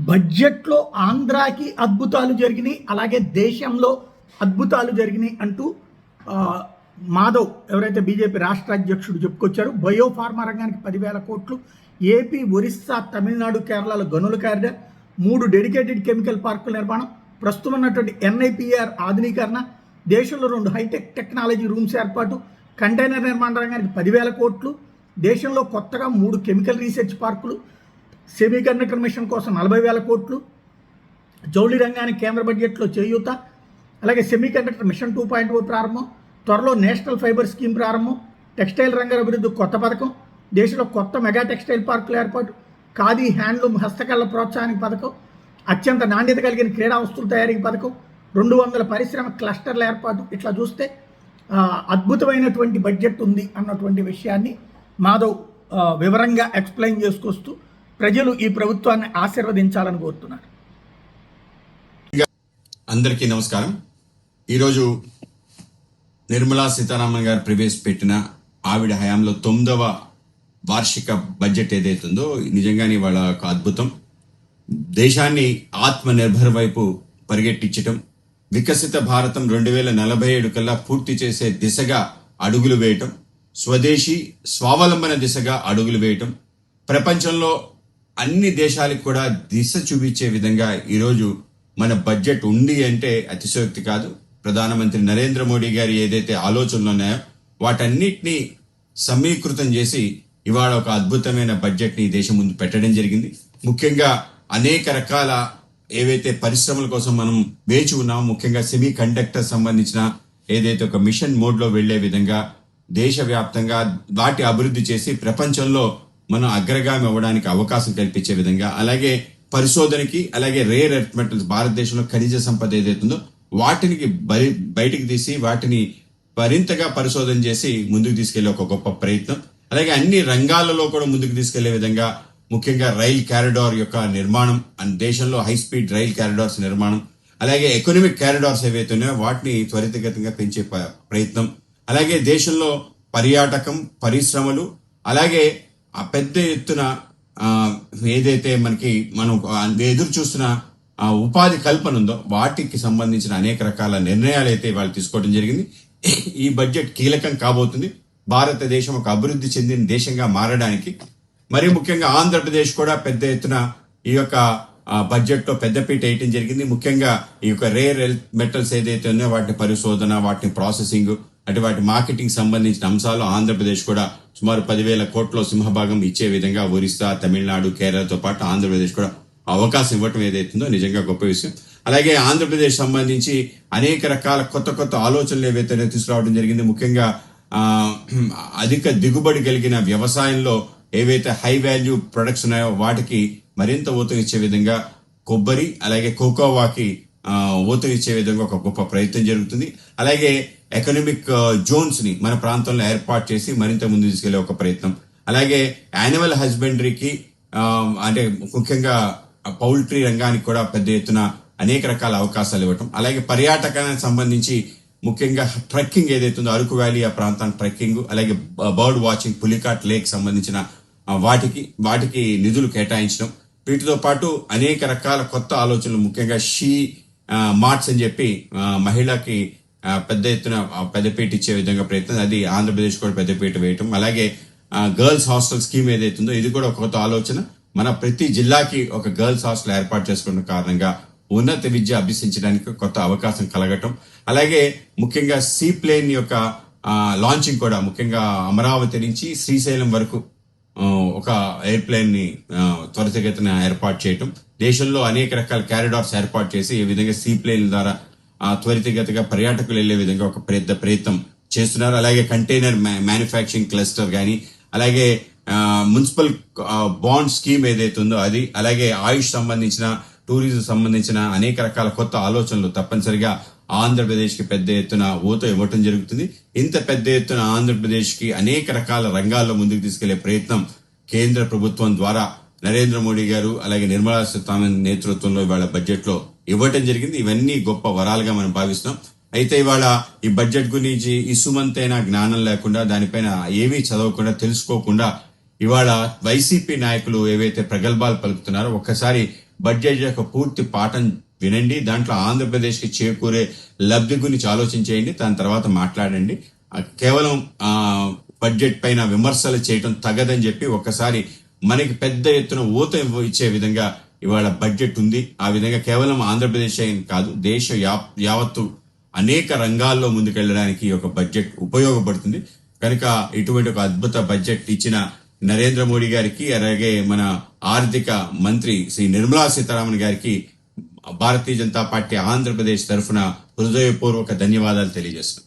బడ్జెట్‌లో ఆంధ్రాకి అద్భుతాలు జరిగినాయి. అలాగే దేశంలో అద్భుతాలు జరిగినాయి అంటూ ఆహ్, మాధవ్ ఎవరైతే బీజేపీ రాష్ట్ర అధ్యక్షుడు చెప్పుకొచ్చారో, బయో ఫార్మా రంగానికి 10,000 కోట్లు, ఏపీ, ఒరిస్సా, తమిళనాడు, కేరళలో గనుల కారిడార్, 3 డెడికేటెడ్ కెమికల్ పార్కుల నిర్మాణం, ప్రస్తుతం ఉన్నటువంటి ఎన్ఐపిఆర్ ఆధునీకరణ, దేశంలో 2 హైటెక్ టెక్నాలజీ రూమ్స్ ఏర్పాటు, కంటైనర్ నిర్మాణ రంగానికి 10,000 కోట్లు, దేశంలో కొత్తగా 3 కెమికల్ రీసెర్చ్ పార్కులు, సెమీకండక్టర్ మిషన్ కోసం 40,000 కోట్లు, జౌళి రంగానికి కేంద్ర బడ్జెట్లో చేయూత, అలాగే సెమీకండక్టర్ మిషన్ 2.0 ప్రారంభం, త్వరలో నేషనల్ ఫైబర్ స్కీమ్ ప్రారంభం, టెక్స్టైల్ రంగ అభివృద్ధి కొత్త పథకం, దేశంలో కొత్త మెగా టెక్స్టైల్ పార్కుల ఏర్పాటు, ఖాదీ, హ్యాండ్లూమ్, హస్తకళల ప్రోత్సాహానికి పథకం, అత్యంత నాణ్యత కలిగిన క్రీడా వస్తువుల తయారీకి పథకం, 200 పరిశ్రమ క్లస్టర్ల ఏర్పాటు. ఇట్లా చూస్తే అద్భుతమైనటువంటి బడ్జెట్ ఉంది అన్నటువంటి విషయాన్ని మాధవ్ వివరంగా ఎక్స్ప్లెయిన్ చేసుకొస్తూ ప్రజలు ఈ ప్రభుత్వాన్ని ఆశీర్వదించాలని కోరుతున్నారు. అందరికీ నమస్కారం. ఈరోజు నిర్మలా సీతారామన్ గారు ప్రవేశపెట్టిన ఆవిడ హయాంలో 9వ వార్షిక బడ్జెట్ ఏదైతుందో నిజంగానే వాళ్ళ ఒక అద్భుతం. దేశాన్ని ఆత్మ నిర్భర్ వైపు పరిగెట్టించటం, వికసిత భారతం 2047 కల్లా పూర్తి చేసే దిశగా అడుగులు వేయటం, స్వదేశీ స్వావలంబన దిశగా అడుగులు వేయటం, ప్రపంచంలో అన్ని దేశాలకు కూడా దిశ చూపించే విధంగా ఈరోజు మన బడ్జెట్ ఉంది అంటే అతిశయోక్తి కాదు. ప్రధానమంత్రి నరేంద్ర మోడీ గారి ఏదైతే ఆలోచనలు ఉన్నాయో వాటన్నిటినీ సమీకృతం చేసి ఇవాళ ఒక అద్భుతమైన బడ్జెట్ని దేశం ముందు పెట్టడం జరిగింది. ముఖ్యంగా అనేక రకాల ఏవైతే పరిశ్రమల కోసం మనం వేచి ఉన్నామో, ముఖ్యంగా సెమీ కండక్టర్ సంబంధించిన ఏదైతే ఒక మిషన్ మోడ్లో వెళ్లే విధంగా దేశవ్యాప్తంగా వాటి అభివృద్ధి చేసి ప్రపంచంలో మనం అగ్రగామి అవ్వడానికి అవకాశం కల్పించే విధంగా, అలాగే పరిశోధనకి, అలాగే రేర్ ఎర్త్ మెటల్స్ భారతదేశంలో ఖనిజ సంపద ఏదైతుందో వాటిని బయటికి తీసి వాటిని మరింతగా పరిశోధన చేసి ముందుకు తీసుకెళ్లే ఒక గొప్ప ప్రయత్నం, అలాగే అన్ని రంగాలలో కూడా ముందుకు తీసుకెళ్లే విధంగా ముఖ్యంగా రైల్ కారిడార్ యొక్క నిర్మాణం, దేశంలో హై స్పీడ్ రైల్ కారిడార్స్ నిర్మాణం, అలాగే ఎకనామిక్ కారిడార్స్ ఏవైతే ఉన్నాయో వాటిని త్వరితగతంగా పెంచే ప్రయత్నం, అలాగే దేశంలో పర్యాటకం, పరిశ్రమలు, అలాగే ఆ పెద్ద ఎత్తున ఏదైతే మనం ఎదురు చూస్తున్న ఉపాధి కల్పన ఉందో వాటికి సంబంధించిన అనేక రకాల నిర్ణయాలు అయితే వాళ్ళు తీసుకోవడం జరిగింది. ఈ బడ్జెట్ కీలకం కాబోతుంది భారతదేశం ఒక అభివృద్ధి చెందిన దేశంగా మారడానికి. మరి ముఖ్యంగా ఆంధ్రప్రదేశ్ కూడా పెద్ద ఎత్తున ఈ యొక్క బడ్జెట్ లో పెద్దపీట వేయటం జరిగింది. ముఖ్యంగా ఈ యొక్క రేర్ ఎర్త్ మెటల్స్ ఏదైతే ఉన్నాయో వాటి పరిశోధన, వాటిని ప్రాసెసింగ్, అటు వాటి మార్కెటింగ్ సంబంధించిన అంశాలు ఆంధ్రప్రదేశ్ కూడా సుమారు 10,000 కోట్ల సింహభాగం ఇచ్చే విధంగా ఒరిస్సా, తమిళనాడు, కేరళతో పాటు ఆంధ్రప్రదేశ్ కూడా అవకాశం ఇవ్వటం ఏదైతుందో నిజంగా గొప్ప విషయం. అలాగే ఆంధ్రప్రదేశ్ సంబంధించి అనేక రకాల కొత్త కొత్త ఆలోచనలు ఏవైతే తీసుకురావడం జరిగింది. ముఖ్యంగా అధిక దిగుబడి కలిగిన వ్యవసాయంలో ఏవైతే హై వాల్యూ ప్రొడక్ట్స్ ఉన్నాయో వాటికి మరింత ఊతమిచ్చే విధంగా కొబ్బరి, అలాగే కోకోవాకి ఊతమిచ్చే విధంగా ఒక గొప్ప ప్రయత్నం జరుగుతుంది. అలాగే ఎకనామిక్ జోన్స్ ని మన ప్రాంతంలో ఏర్పాటు చేసి మరింత ముందు తీసుకెళ్లే ఒక ప్రయత్నం, అలాగే యానిమల్ హస్బెండరీకి అంటే ముఖ్యంగా పౌల్ట్రీ రంగానికి కూడా పెద్ద ఎత్తున అనేక రకాల అవకాశాలు ఇవ్వటం, అలాగే పర్యాటకానికి సంబంధించి ముఖ్యంగా ట్రెక్కింగ్ ఏదైతుందో అరకు వ్యాలీ ఆ ప్రాంతానికి ట్రెక్కింగ్, అలాగే బర్డ్ వాచింగ్, పులికాట్ లేక్ సంబంధించిన వాటికి నిధులు కేటాయించడం, వీటితో పాటు అనేక రకాల కొత్త ఆలోచనలు, ముఖ్యంగా మార్ట్స్ అని చెప్పి మహిళకి పెద్ద ఎత్తున పెద్దపీట ఇచ్చే విధంగా ప్రయత్నం, అది ఆంధ్రప్రదేశ్ కూడా పెద్దపీట వేయటం, అలాగే గర్ల్స్ హాస్టల్ స్కీమ్ ఏదైతుందో ఇది కూడా ఒక కొత్త ఆలోచన. మన ప్రతి జిల్లాకి ఒక గర్ల్స్ హాస్టల్ ఏర్పాటు చేసుకున్న కారణంగా ఉన్నత విద్య అభ్యసించడానికి కొత్త అవకాశం కలగటం, అలాగే ముఖ్యంగా సీ ప్లేన్ యొక్క లాంచింగ్ కూడా ముఖ్యంగా అమరావతి నుంచి శ్రీశైలం వరకు ఒక ఎయిర్ ప్లేన్ ని త్వరితగతిన ఏర్పాటు చేయటం, దేశంలో అనేక రకాల కారిడార్స్ ఏర్పాటు చేసి ఈ విధంగా సీ ప్లేన్ ద్వారా త్వరితగతిగా పర్యాటకులు వెళ్లే విధంగా ఒక పెద్ద ప్రయత్నం చేస్తున్నారు. అలాగే కంటైనర్ మ్యానుఫ్యాక్చరింగ్ క్లస్టర్ కానీ, అలాగే మున్సిపల్ బాండ్ స్కీమ్ ఏదైతే ఉందో అది, అలాగే ఆయుష్ సంబంధించిన, టూరిజం సంబంధించిన అనేక రకాల కొత్త ఆలోచనలు తప్పనిసరిగా ఆంధ్రప్రదేశ్ కి పెద్ద ఎత్తున ఊత ఇవ్వటం జరుగుతుంది. ఇంత పెద్ద ఎత్తున ఆంధ్రప్రదేశ్ కి అనేక రకాల రంగాల్లో ముందుకు తీసుకెళ్లే ప్రయత్నం కేంద్ర ప్రభుత్వం ద్వారా నరేంద్ర మోడీ గారు, అలాగే నిర్మలా సీతారామన్ నేతృత్వంలో ఇవాళ బడ్జెట్ లో ఇవ్వటం జరిగింది. ఇవన్నీ గొప్ప వరాలుగా మనం భావిస్తున్నాం. అయితే ఇవాళ ఈ బడ్జెట్ గురించి ఇసుమంతైనా జ్ఞానం లేకుండా, దానిపైన ఏమీ చదవకుండా, తెలుసుకోకుండా ఇవాళ వైసీపీ నాయకులు ఏవైతే ప్రగల్భాలు పలుకుతున్నారో ఒక్కసారి బడ్జెట్ యొక్క పూర్తి పాఠం వినండి, దాంట్లో ఆంధ్రప్రదేశ్కి చేకూరే లబ్ధి గురించి ఆలోచించేయండి, దాని తర్వాత మాట్లాడండి. కేవలం బడ్జెట్ పైన విమర్శలు చేయటం తగదని చెప్పి ఒక్కసారి మనకి పెద్ద ఎత్తున ఊత ఇచ్చే విధంగా ఇవాళ బడ్జెట్ ఉంది. ఆ విధంగా కేవలం ఆంధ్రప్రదేశ్ కాదు, దేశ యావత్తు అనేక రంగాల్లో ముందుకెళ్ళడానికి ఒక బడ్జెట్ ఉపయోగపడుతుంది. కనుక ఇటువంటి ఒక అద్భుత బడ్జెట్ ఇచ్చిన నరేంద్ర మోడీ గారికి, అలాగే మన ఆర్థిక మంత్రి శ్రీ నిర్మలా సీతారామన్ గారికి భారతీయ జనతా పార్టీ ఆంధ్రప్రదేశ్ తరఫున హృదయపూర్వక ధన్యవాదాలు తెలియజేస్తున్నాను.